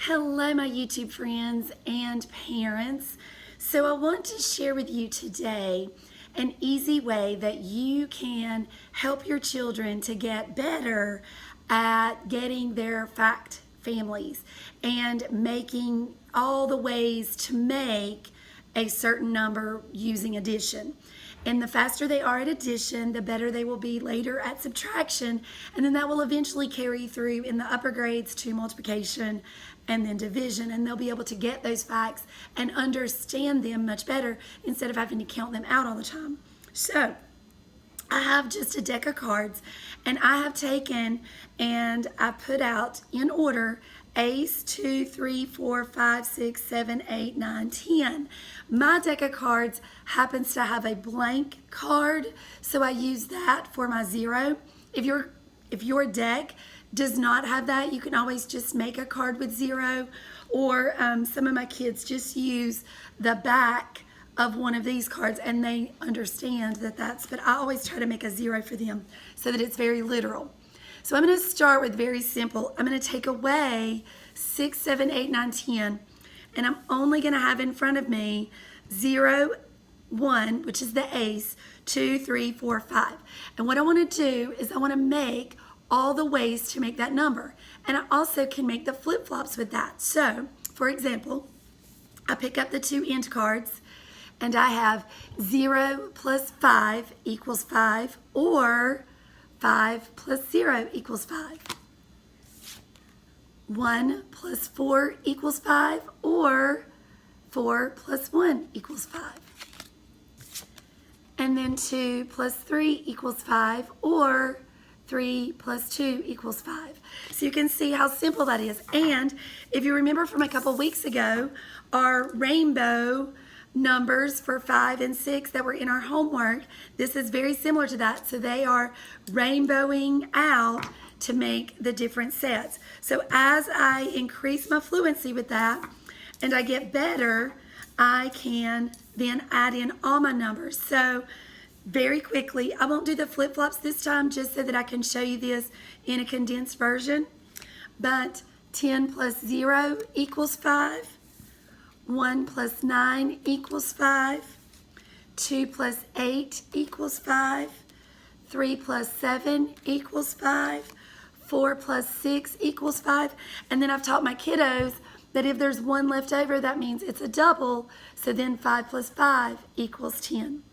Hello, my YouTube friends and parents. So I want to share with you today an easy way that you can help your children to get better at getting their fact families and making all the ways to make a certain number using addition. And the faster they are at addition, the better they will be later at subtraction. And then that will eventually carry through in the upper grades to multiplication and then division. And they'll be able to get those facts and understand them much better instead of having to count them out all the time. So I have just a deck of cards, and I have taken and I put out in order Ace, 2, 3, 4, 5, 6, 7, 8, 9, 10. My deck of cards happens to have a blank card, so I use that for my 0. If your deck does not have that, you can always just make a card with 0, or some of my kids just use the back of one of these cards and they understand that but I always try to make a 0 for them so that it's very literal. So I'm going to start with very simple. I'm going to take away 6, 7, 8, 9, 10, and I'm only going to have in front of me 0, 1, which is the ace, 2, 3, 4, 5. And what I want to do is I want to make all the ways to make that number. And I also can make the flip-flops with that. So, for example, I pick up the 2 end cards, and I have 0 plus 5 equals 5, or 5 plus 0 equals 5. 1 plus 4 equals 5, or 4 plus 1 equals 5. And then 2 plus 3 equals 5, or 3 plus 2 equals 5. So you can see how simple that is. And if you remember from a couple weeks ago, our rainbow numbers for 5 and 6 that were in our homework, this is very similar to that. So they are rainbowing out to make the different sets. So as I increase my fluency with that and I get better, I can then add in all my numbers. So very quickly, I won't do the flip-flops this time just so that I can show you this in a condensed version, but 10 plus 0 equals 5. 1 plus 9 equals 5, 2 plus 8 equals 5, 3 plus 7 equals 5, 4 plus 6 equals 5, and then I've taught my kiddos that if there's 1 left over, that means it's a double, so then 5 plus 5 equals 10.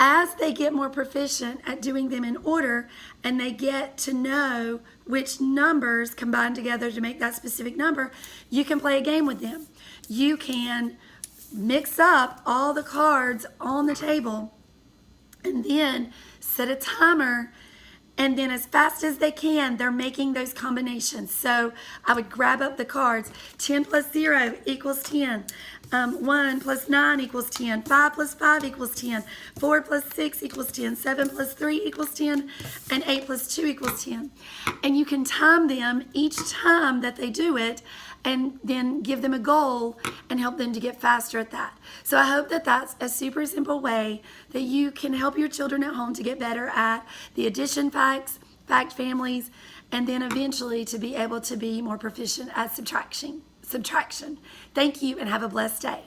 As they get more proficient at doing them in order and they get to know which numbers combine together to make that specific number, you can play a game with them. You can mix up all the cards on the table and then set a timer, and then as fast as they can, they're making those combinations. So I would grab up the cards. 10 plus 0 equals 10. 1 plus 9 equals 10. 5 plus 5 equals 10. 4 plus 6 equals 10. 7 plus 3 equals 10. And 8 plus 2 equals 10. And you can time them each time that they do it, and then give them a goal and help them to get faster at that. So I hope that that's a super simple way that you can help your children at home to get better at the addition facts, fact families, and then eventually to be able to be more proficient at subtraction. Thank you and have a blessed day.